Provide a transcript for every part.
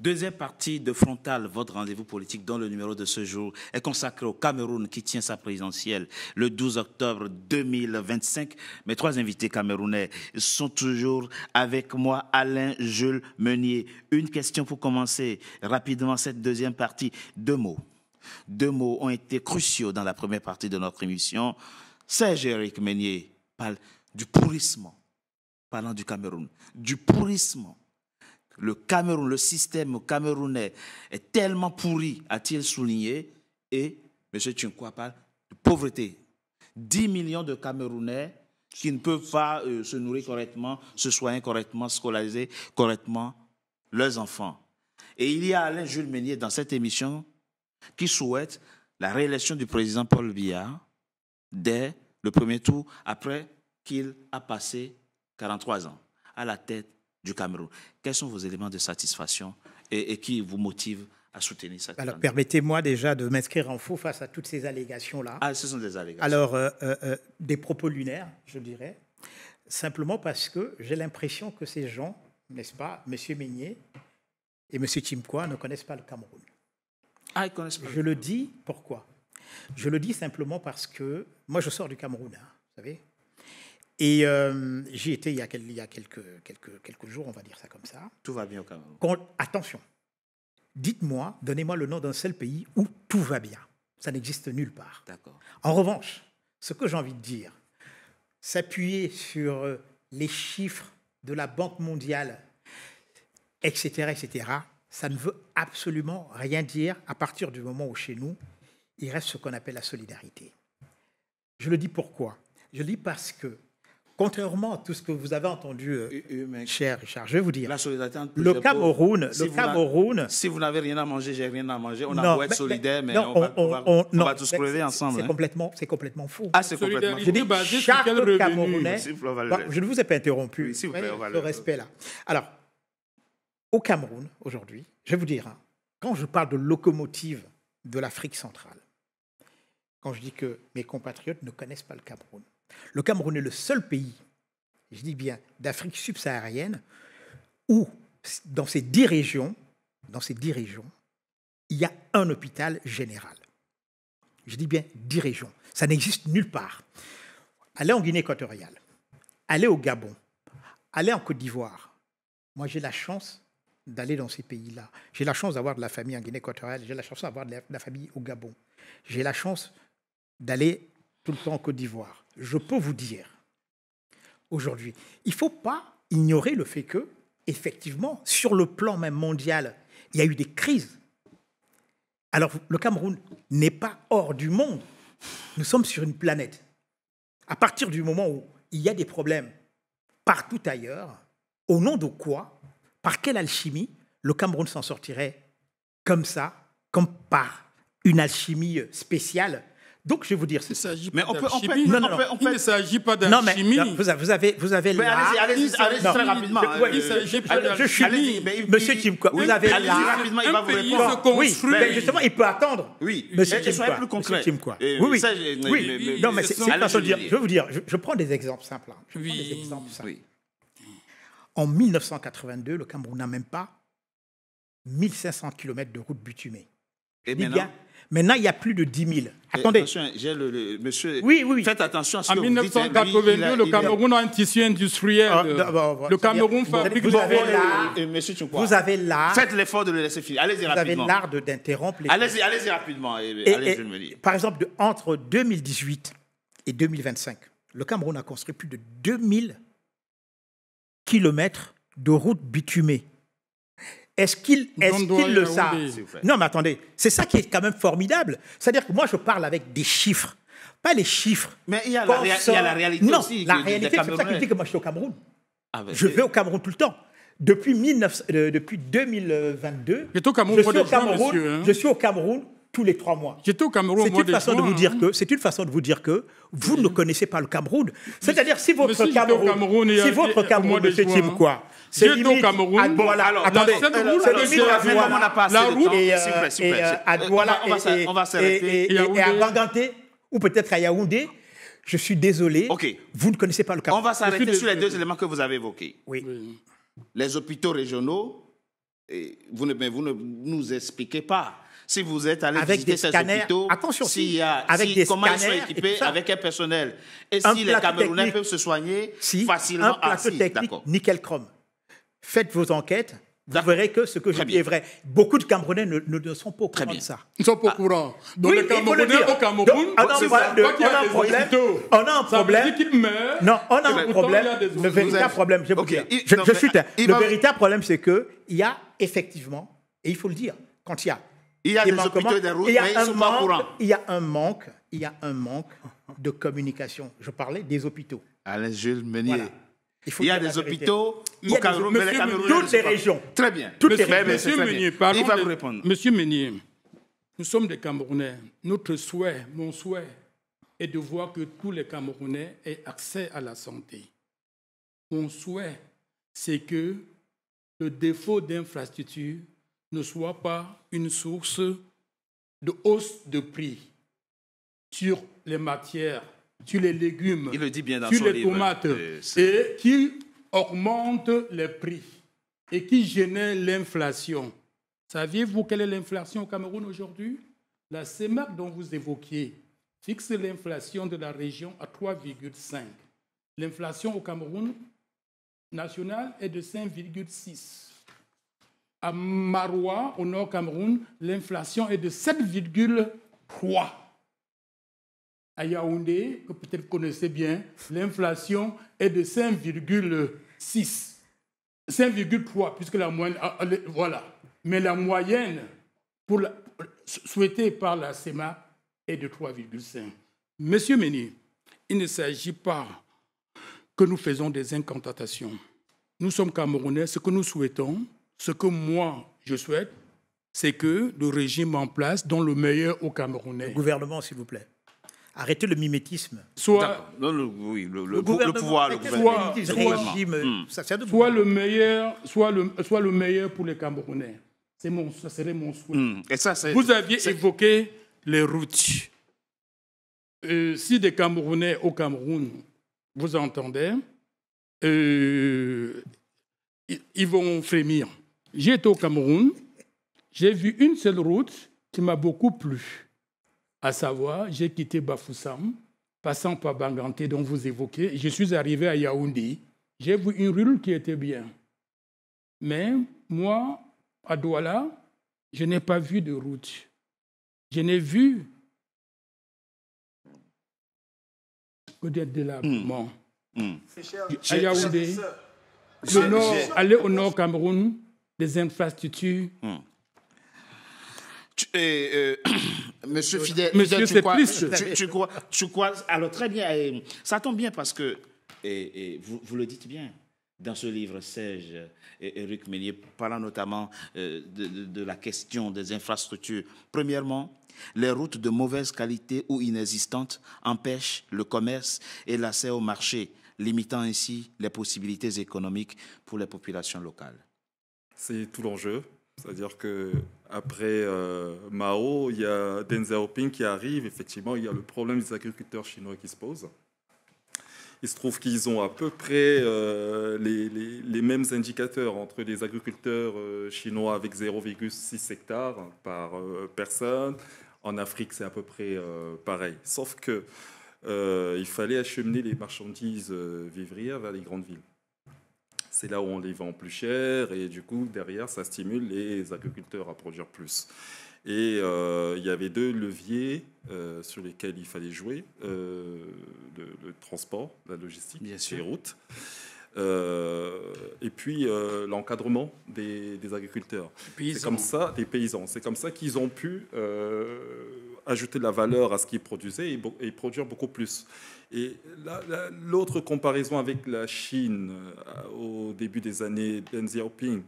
Deuxième partie de Frontal, votre rendez-vous politique dont le numéro de ce jour est consacré au Cameroun qui tient sa présidentielle le 12 octobre 2025. Mes trois invités camerounais sont toujours avec moi, Alain Jules Meunier. Une question pour commencer rapidement cette deuxième partie. Deux mots. Deux mots ont été cruciaux dans la première partie de notre émission. Serge-Éric Meunier parle du pourrissement. Parlant du Cameroun, du pourrissement. Le Cameroun, le système camerounais est tellement pourri, a-t-il souligné, et M. Tchinkwa parle de pauvreté. 10 millions de Camerounais qui ne peuvent pas se nourrir correctement, se soigner correctement, scolariser correctement leurs enfants. Et il y a Alain Jules Meunier dans cette émission qui souhaite la réélection du président Paul Biya dès le premier tour, après qu'il a passé 43 ans à la tête du Cameroun. Quels sont vos éléments de satisfaction et qui vous motivent à soutenir cette Alors, candidature? permettez-moi déjà de m'inscrire en faux face à toutes ces allégations-là. Ah, ce sont des allégations. Alors, des propos lunaires, je dirais, simplement parce que j'ai l'impression que ces gens, n'est-ce pas, M. Meunier et M. Tchinkwa ne connaissent pas le Cameroun. Ah, ils connaissent pas. Je le dis, pourquoi? Je le dis simplement parce que moi, je sors du Cameroun, hein, vous savez. Et j'y étais il y a quelques jours, on va dire ça comme ça. Tout va bien au Cameroun. Attention, dites-moi, donnez-moi le nom d'un seul pays où tout va bien. Ça n'existe nulle part. D'accord. En revanche, ce que j'ai envie de dire, s'appuyer sur les chiffres de la Banque mondiale, etc., ça ne veut absolument rien dire à partir du moment où chez nous, il reste ce qu'on appelle la solidarité. Je le dis pourquoi? Je le dis parce que, contrairement à tout ce que vous avez entendu, cher Richard, je vais vous dire, la solidarité entre le Cameroun, si vous n'avez rien à manger, j'ai rien à manger. On a beau être solidaire, mais on va tous crever ensemble. C'est complètement faux. Ah, c'est complètement faux. Je dis chaque Camerounais. Je ne vous ai pas interrompu. Oui, s'il vous plaît, le respect là. Alors, au Cameroun aujourd'hui, je vais vous dire, hein, quand je parle de locomotive de l'Afrique centrale, quand je dis que mes compatriotes ne connaissent pas le Cameroun est le seul pays, je dis bien, d'Afrique subsaharienne où, dans ces 10 régions, il y a un hôpital général. Je dis bien 10 régions. Ça n'existe nulle part. Allez en Guinée équatoriale, allez au Gabon, allez en Côte d'Ivoire. Moi, j'ai la chance d'aller dans ces pays-là. J'ai la chance d'avoir de la famille en Guinée équatoriale, j'ai la chance d'avoir de la famille au Gabon. J'ai la chance d'aller tout le temps en Côte d'Ivoire. Je peux vous dire, aujourd'hui, il ne faut pas ignorer le fait que, effectivement, sur le plan même mondial, il y a eu des crises. Alors, le Cameroun n'est pas hors du monde. Nous sommes sur une planète. À partir du moment où il y a des problèmes partout ailleurs, au nom de quoi, par quelle alchimie, le Cameroun s'en sortirait comme ça, comme par une alchimie spéciale? Donc, je vais vous dire... Il ne s'agit mais pas d'alchimie. Il ne s'agit pas d'alchimie. Non, mais vous avez là... Allez-y très rapidement. Il ne s'agit pas d'alchimie. Monsieur Tchinkwa, vous avez là... Allez-y rapidement, il va vous répondre. Oui, mais justement, il peut attendre. Oui, Monsieur soyez plus concret. Oui. Non, mais c'est une façon de dire. Je vais vous dire, je prends des exemples simples. En 1982, le Cameroun n'a même pas 1500 km de route bitumée. Et maintenant, il y a plus de 10 000. Attendez. J'ai monsieur. Oui. Faites attention à ce que vous dites. En 1982, le Cameroun a un tissu industriel. Le Cameroun fabrique... Vous avez l'art... Faites l'effort de le laisser finir. Allez-y rapidement. Vous avez l'art d'interrompre les... Allez-y rapidement. Par exemple, entre 2018 et 2025, le Cameroun a construit plus de 2000 kilomètres de routes bitumées. Est-ce qu'ils le savent? Non, mais attendez, c'est ça qui est quand même formidable. C'est-à-dire que moi, je parle avec des chiffres, pas les chiffres. Mais il y a la réalité aussi. Non, la réalité, c'est pour ça que je dis que moi, je suis au Cameroun. Ah ben, je vais au Cameroun tout le temps. Depuis 2022, je suis au Cameroun tous les 3 mois. J'étais au Cameroun C'est une façon de vous dire que, vous ne connaissez pas le Cameroun. C'est-à-dire si votre Cameroun, monsieur Tchinkwa, c'est limite à Douala. Attendez, c'est limite à Douala. La route et à Douala et à Banganté ou peut-être à Yaoundé. Je suis désolé. Vous ne connaissez pas le Cameroun. On va s'arrêter sur les 2 éléments que vous avez évoqués. Oui. Les hôpitaux régionaux vous ne nous expliquez pas. Si vous êtes allé avec visiter des ces scanners, hôpitaux, attention, comment ils sont équipés avec un personnel. Et si les Camerounais peuvent se soigner facilement. Un plateau technique, nickel chrome. Faites vos enquêtes. Vous verrez que ce que je dis est vrai. Beaucoup de Camerounais ne sont pas au courant de ça. Ils ne sont pas au courant. Donc les Camerounais au Cameroun, on a un problème. Non, on a un problème. Le véritable problème, je vais vous dire. Je suis le véritable problème, c'est qu'il y a effectivement, et il faut le dire, quand il y a des hôpitaux et des routes, mais ils ne sont pas au courant. Il y a un manque de communication. Je parlais des hôpitaux. Alain Jules Meunier. Voilà. Il y a des hôpitaux au Cameroun, mais les Camerounais... Toutes les régions. Très bien. Monsieur Meunier, il va vous répondre. Monsieur Meunier, nous sommes des Camerounais. Notre souhait, mon souhait, est de voir que tous les Camerounais aient accès à la santé. Mon souhait, c'est que le défaut d'infrastructure ne soit pas une source de hausse de prix sur les matières, sur les légumes, il le dit bien dans sur son les livre. Tomates, et qui augmente les prix et qui génère l'inflation. Saviez-vous quelle est l'inflation au Cameroun aujourd'hui? La CEMAC dont vous évoquiez fixe l'inflation de la région à 3,5. L'inflation au Cameroun national est de 5,6. À Maroua, au nord Cameroun, l'inflation est de 7,3. À Yaoundé, que peut-être vous connaissez bien, l'inflation est de 5,6. 5,3, puisque la moyenne... Voilà. Mais la moyenne souhaitée par la CEMAC est de 3,5. Monsieur Meunier, il ne s'agit pas que nous faisons des incantations. Nous sommes Camerounais. Ce que nous souhaitons, ce que moi, je souhaite, c'est que le régime en place donne le meilleur aux Camerounais. Le gouvernement, s'il vous plaît. Arrêtez le mimétisme. Soit le pouvoir, soit le meilleur pour les Camerounais. Ça serait mon souhait. Et ça, vous aviez évoqué les routes. Si des Camerounais au Cameroun vous entendez, ils vont frémir. J'ai été au Cameroun, j'ai vu une seule route qui m'a beaucoup plu. À savoir, j'ai quitté Bafoussam, passant par Banganté, dont vous évoquez, je suis arrivé à Yaoundé. J'ai vu une rue qui était bien. Mais moi, à Douala, je n'ai pas vu de route. Je n'ai vu que des délabrements. À Yaoundé, aller au nord Cameroun, des infrastructures. Monsieur Fidel, tu crois, alors très bien, ça tombe bien parce que, vous le dites bien, dans ce livre, Serge et Éric Meunier, parlant notamment de la question des infrastructures. Premièrement, les routes de mauvaise qualité ou inexistantes empêchent le commerce et l'accès au marché, limitant ainsi les possibilités économiques pour les populations locales. C'est tout l'enjeu. C'est-à-dire qu'après Mao, il y a Deng Xiaoping qui arrive. Effectivement, il y a le problème des agriculteurs chinois qui se pose. Il se trouve qu'ils ont à peu près les mêmes indicateurs entre les agriculteurs chinois avec 0,6 hectares par personne. En Afrique, c'est à peu près pareil. Sauf qu'il fallait acheminer les marchandises vivrières vers les grandes villes. C'est là où on les vend plus cher et du coup, derrière, ça stimule les agriculteurs à produire plus. Et il y avait deux leviers sur lesquels il fallait jouer, le transport, la logistique, les routes, et puis l'encadrement des agriculteurs. C'est comme ça, des paysans. C'est comme ça qu'ils ont pu ajouter de la valeur à ce qu'ils produisaient et produire beaucoup plus. Et l'autre comparaison avec la Chine au début des années Deng Xiaoping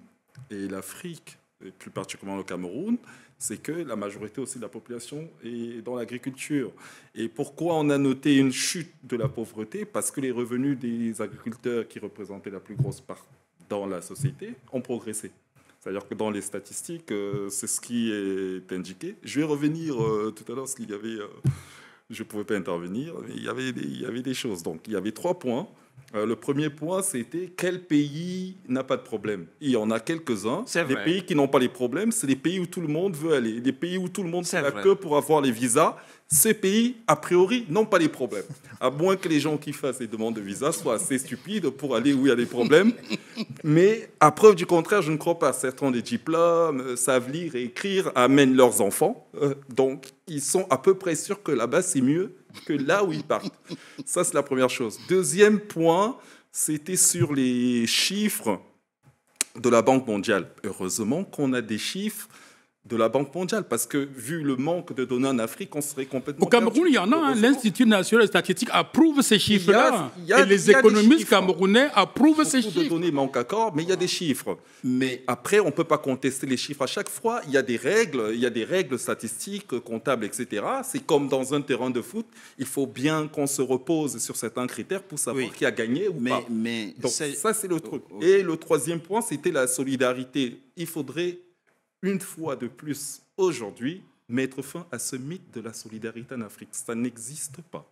et l'Afrique, et plus particulièrement le Cameroun, c'est que la majorité aussi de la population est dans l'agriculture. Et pourquoi on a noté une chute de la pauvreté? Parce que les revenus des agriculteurs qui représentaient la plus grosse part dans la société ont progressé. C'est-à-dire que dans les statistiques, c'est ce qui est indiqué. Je vais revenir tout à l'heure, parce qu'il y avait... je ne pouvais pas intervenir, mais il y avait des choses. Donc, il y avait 3 points. Le premier point, c'était quel pays n'a pas de problème. Il y en a quelques-uns. C'est Les vrai. pays qui n'ont pas les problèmes, c'est les pays où tout le monde veut aller. Les pays où tout le monde C'est fait la vrai. queue pour avoir les visas. Ces pays, a priori, n'ont pas les problèmes. À moins que les gens qui fassent les demandes de visa soient assez stupides pour aller où il y a des problèmes. Mais à preuve du contraire, je ne crois pas. Certains ont des diplômes, savent lire et écrire, amènent leurs enfants. Donc, ils sont à peu près sûrs que là-bas, c'est mieux que là où ils partent. Ça, c'est la première chose. Deuxième point, c'était sur les chiffres de la Banque mondiale. Heureusement qu'on a des chiffres de la Banque mondiale, parce que vu le manque de données en Afrique, on serait complètement Au Cameroun, perdu. il y en a. Hein, Heureusement. l'Institut national de statistique approuve ces chiffres-là. il y a Et les des économistes chiffres. camerounais approuvent ces Beaucoup de chiffres. données manquent encore, mais il y a des chiffres. Mais après, on ne peut pas contester les chiffres à chaque fois. Il y a des règles statistiques, comptables, etc. C'est comme dans un terrain de foot. Il faut bien qu'on se repose sur certains critères pour savoir Oui. qui a gagné ou pas. Mais Donc ça, c'est le truc. Et le troisième point, c'était la solidarité. Il faudrait, une fois de plus, aujourd'hui, mettre fin à ce mythe de la solidarité en Afrique. Ça n'existe pas.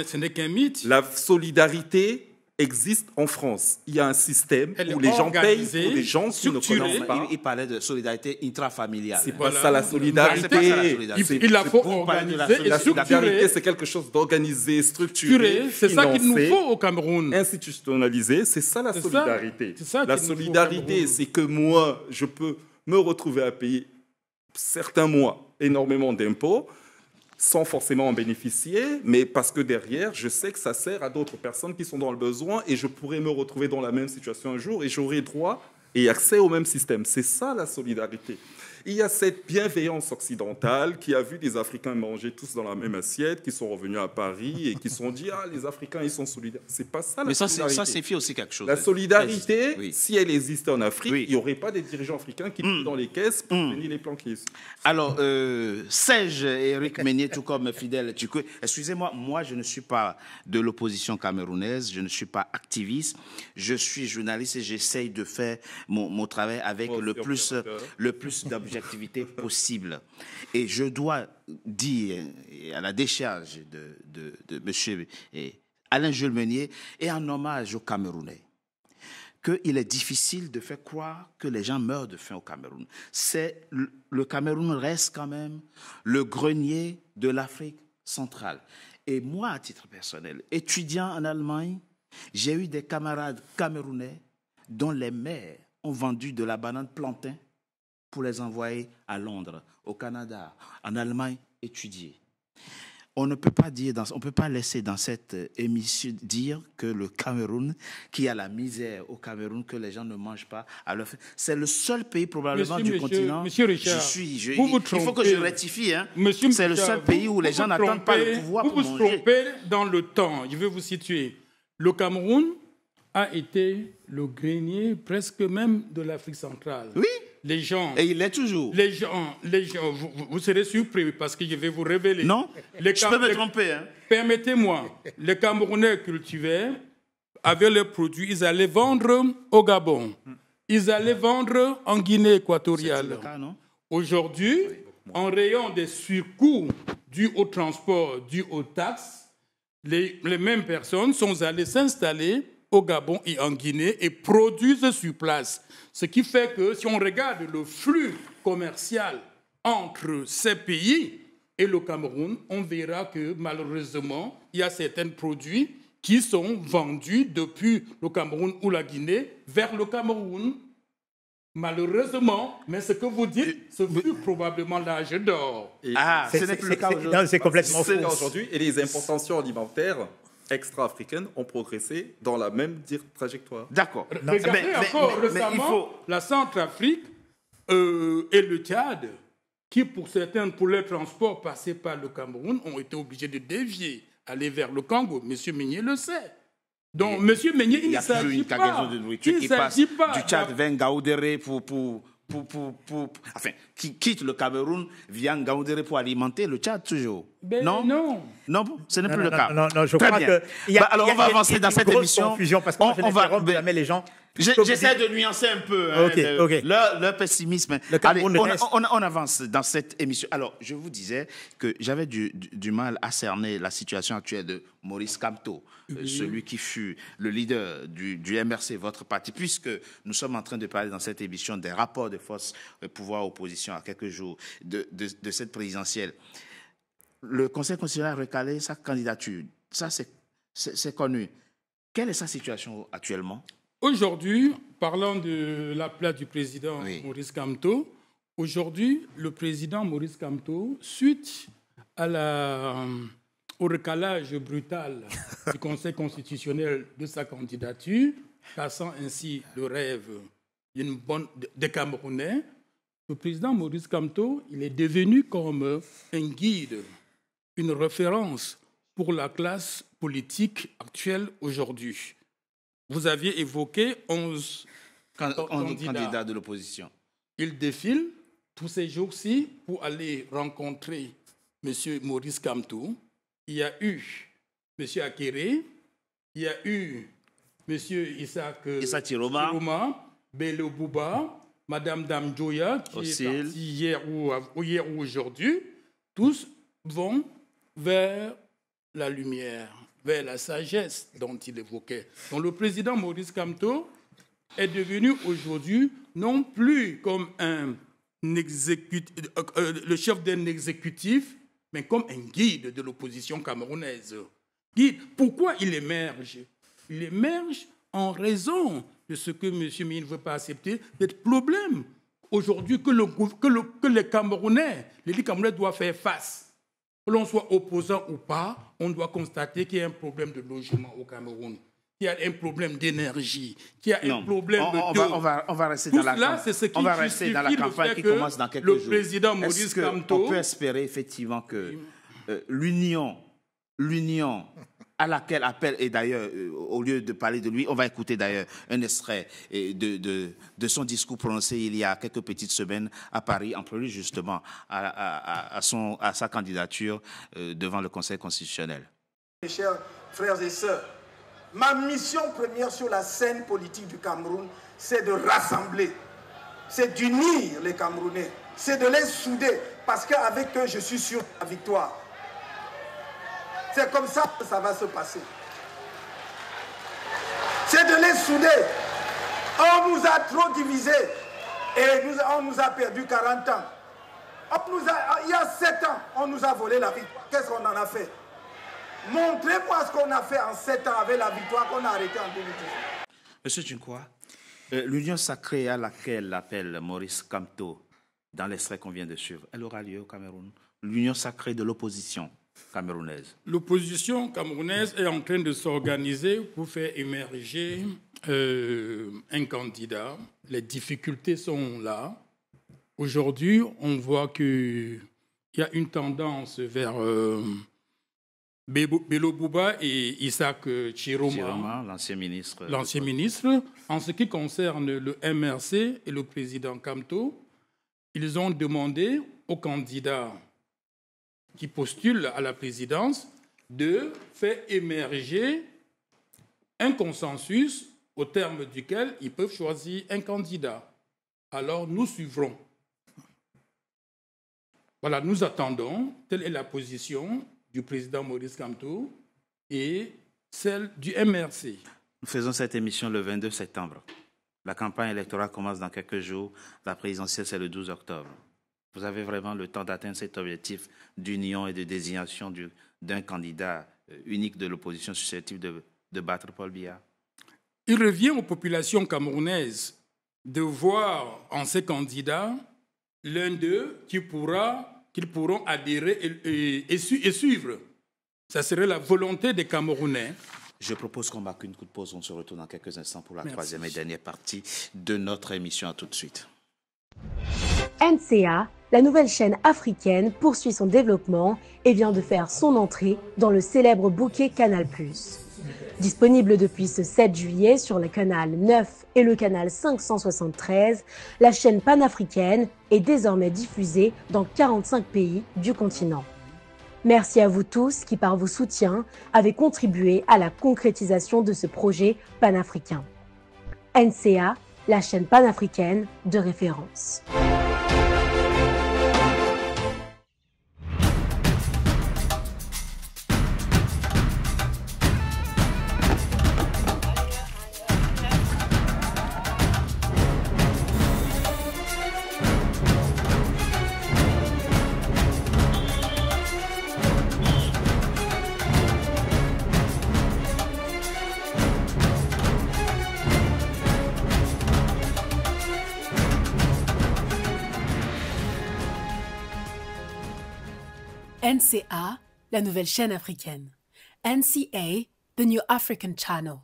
Ce n'est qu'un mythe. La solidarité existe en France. Il y a un système Elle où est les gens payent organisée, pour des gens qui ne structurée. connaissent pas. il parlait de solidarité intrafamiliale. C'est Voilà. pas ça la solidarité. C'est pas ça, la solidarité. Il la faut Vous parlez de la organiser et La solidarité, structurer. c'est quelque chose d'organisé, structuré, C'est ça qu'il nous financé, faut au Cameroun. institutionnalisé. C'est ça la C'est solidarité. ça. C'est ça La qu'il nous faut au solidarité, Cameroun. c'est que moi, je peux me retrouver à payer certains mois énormément d'impôts sans forcément en bénéficier, mais parce que derrière, je sais que ça sert à d'autres personnes qui sont dans le besoin et je pourrais me retrouver dans la même situation un jour et j'aurai droit et accès au même système. C'est ça la solidarité. Il y a cette bienveillance occidentale qui a vu des Africains manger tous dans la même assiette, qui sont revenus à Paris et qui se sont dit « Ah, les Africains, ils sont solidaires ». C'est pas ça la Mais ça solidarité. signifie aussi quelque chose. La solidarité, Oui. si elle existait en Afrique, Oui. il n'y aurait pas des dirigeants africains qui étaient dans les caisses pour venir les planquer ici. Alors, Serge et Eric Meunier, tout comme Fidèle Tchoukou, excusez-moi, moi je ne suis pas de l'opposition camerounaise, je ne suis pas activiste, je suis journaliste et j'essaye de faire mon travail avec Moi le aussi, plus d'objectivité possible. Et je dois dire à la décharge de monsieur Alain Jules Meunier et en hommage aux Camerounais, qu'il est difficile de faire croire que les gens meurent de faim au Cameroun. Le Cameroun reste quand même le grenier de l'Afrique centrale. Et moi, à titre personnel, étudiant en Allemagne, j'ai eu des camarades camerounais dont les mères ont vendu de la banane plantain pour les envoyer à Londres, au Canada, en Allemagne, étudier. On ne peut pas laisser dans cette émission dire que le Cameroun, qu'il y a la misère au Cameroun, que les gens ne mangent pas à leur faim. C'est le seul pays probablement du continent. Monsieur Richard, il vous faut que je rectifie. Hein. Monsieur C'est le seul Richard, pays où les gens n'attendent pas le pouvoir pour vous manger. trompez dans le temps. Je vais vous situer. Le Cameroun a été le grenier presque même de l'Afrique centrale. Oui. Les gens, Et il l'est toujours. les gens, vous serez surpris parce que je vais vous révéler. Non, je peux me tromper. Hein. Permettez-moi, les Camerounais cultivaient, avaient leurs produits, ils allaient vendre au Gabon. Ils allaient vendre en Guinée C'est équatoriale. le cas, non? Aujourd'hui, en rayon des surcoûts dus au transport, dus aux taxes, les mêmes personnes sont allées s'installer au Gabon et en Guinée et produisent sur place. Ce qui fait que si on regarde le flux commercial entre ces pays et le Cameroun, on verra que malheureusement, il y a certains produits qui sont vendus depuis le Cameroun ou la Guinée vers le Cameroun. Malheureusement, mais ce que vous dites, ce fut probablement l'âge d'or. Et Ce n'est plus le cas aujourd'hui. C'est complètement c'est faux. aujourd'hui. Et les importations alimentaires extra-africaines ont progressé dans la même trajectoire. D'accord. Regardez encore mais récemment il faut... la Centrafrique et le Tchad, qui pour certains, pour leur transport, passaient par le Cameroun, ont été obligés de dévier, aller vers le Congo. Monsieur Meunier le sait. Donc, Monsieur Meunier, Il il y ne a toujours s'agit une pas. cargaison de nourriture Il qui ne passe s'agit pas. du Tchad vers Ngaoundéré enfin, qui quitte le Cameroun, vient Ngaoundéré pour alimenter le Tchad toujours. Ben non, non. non, ce n'est plus le cas. Non, je Très crois bien. que il y a, Alors, il y a- on va il y a avancer une dans cette grosse émission. confusion parce que moi, je On va- n'interromps jamais les gens. J'essaie de nuancer un peu leur pessimisme. Allez, on avance dans cette émission. Alors, je vous disais que j'avais du mal à cerner la situation actuelle de Maurice Kamto, celui qui fut le leader du MRC, votre parti, puisque nous sommes en train de parler dans cette émission des rapports de force pouvoir-opposition à quelques jours de cette présidentielle. Le Conseil constitutionnel a recalé sa candidature. Ça, c'est connu. Quelle est sa situation actuellement? Aujourd'hui, parlant de la place du président Maurice Kamto, aujourd'hui, le président Maurice Kamto, suite au recalage brutal du Conseil constitutionnel de sa candidature, cassant ainsi le rêve des Camerounais, le président Maurice Kamto, il est devenu comme un guide, une référence pour la classe politique actuelle aujourd'hui. Vous aviez évoqué 11 candidats de l'opposition. Il défile tous ces jours-ci pour aller rencontrer M. Maurice Kamto. Il y a eu M. Akere, il y a eu M. Issa Chiroma, Bello Bouba, Mme Dame Joya, qui est partie hier ou aujourd'hui. Tous vont vers la lumière, vers la sagesse dont il évoquait. Donc le président Maurice Kamto est devenu aujourd'hui non plus comme le chef d'un exécutif, mais comme un guide de l'opposition camerounaise. Guide. Pourquoi il émerge? Il émerge en raison de ce que M. Mine ne veut pas accepter, le problème aujourd'hui que les Camerounais, les Camerounais doivent faire face. Que l'on soit opposant ou pas, on doit constater qu'il y a un problème de logement au Cameroun, qu'il y a un problème d'énergie, qu'il y a un problème de... On va rester dans la campagne qui commence dans quelques jours. Le président Maurice Kamto... On peut espérer effectivement que l'union à laquelle appelle, et d'ailleurs, au lieu de parler de lui, on va écouter d'ailleurs un extrait de son discours prononcé il y a quelques petites semaines à Paris, en prélude justement à sa candidature devant le Conseil constitutionnel. Mes chers frères et sœurs, ma mission première sur la scène politique du Cameroun, c'est de rassembler, c'est d'unir les Camerounais, c'est de les souder, parce qu'avec eux, je suis sûr de la victoire. C'est comme ça que ça va se passer. C'est de les souder. On nous a trop divisés et on nous a perdu 40 ans. Il y a 7 ans, on nous a volé la victoire. Qu'est-ce qu'on en a fait? Montrez-moi ce qu'on a fait en 7 ans avec la victoire qu'on a arrêtée en 2018. Monsieur Tchinkwa, l'union sacrée à laquelle appelle Maurice Kamto, dans l'extrait qu'on vient de suivre, elle aura lieu au Cameroun. L'union sacrée de l'opposition camerounaise. L'opposition camerounaise est en train de s'organiser pour faire émerger un candidat. Les difficultés sont là. Aujourd'hui, on voit qu'il y a une tendance vers Bello Bouba et Issa Chiroma, l'ancien ministre. L'ancien ministre. En ce qui concerne le MRC et le président Kamto, ils ont demandé aux candidats qui postulent à la présidence de faire émerger un consensus au terme duquel ils peuvent choisir un candidat. Alors nous suivrons. Voilà, nous attendons. Telle est la position du président Maurice Kamto et celle du MRC. Nous faisons cette émission le 22 septembre. La campagne électorale commence dans quelques jours. La présidentielle, c'est le 12 octobre. Vous avez vraiment le temps d'atteindre cet objectif d'union et de désignation d'un candidat unique de l'opposition susceptible de battre Paul Biya? Il revient aux populations camerounaises de voir en ces candidats l'un d'eux qu'ils pourront adhérer et suivre. Ça serait la volonté des Camerounais. Je propose qu'on marque une coup de pause. On se retrouve dans quelques instants pour la troisième et dernière partie de notre émission. À tout de suite. NCA, la nouvelle chaîne africaine, poursuit son développement et vient de faire son entrée dans le célèbre bouquet Canal+. Disponible depuis ce 7 juillet sur le canal 9 et le canal 573, la chaîne panafricaine est désormais diffusée dans 45 pays du continent. Merci à vous tous qui, par vos soutiens, avez contribué à la concrétisation de ce projet panafricain. NCA, la chaîne panafricaine de référence. NCA, la nouvelle chaîne africaine. NCA, the New African Channel.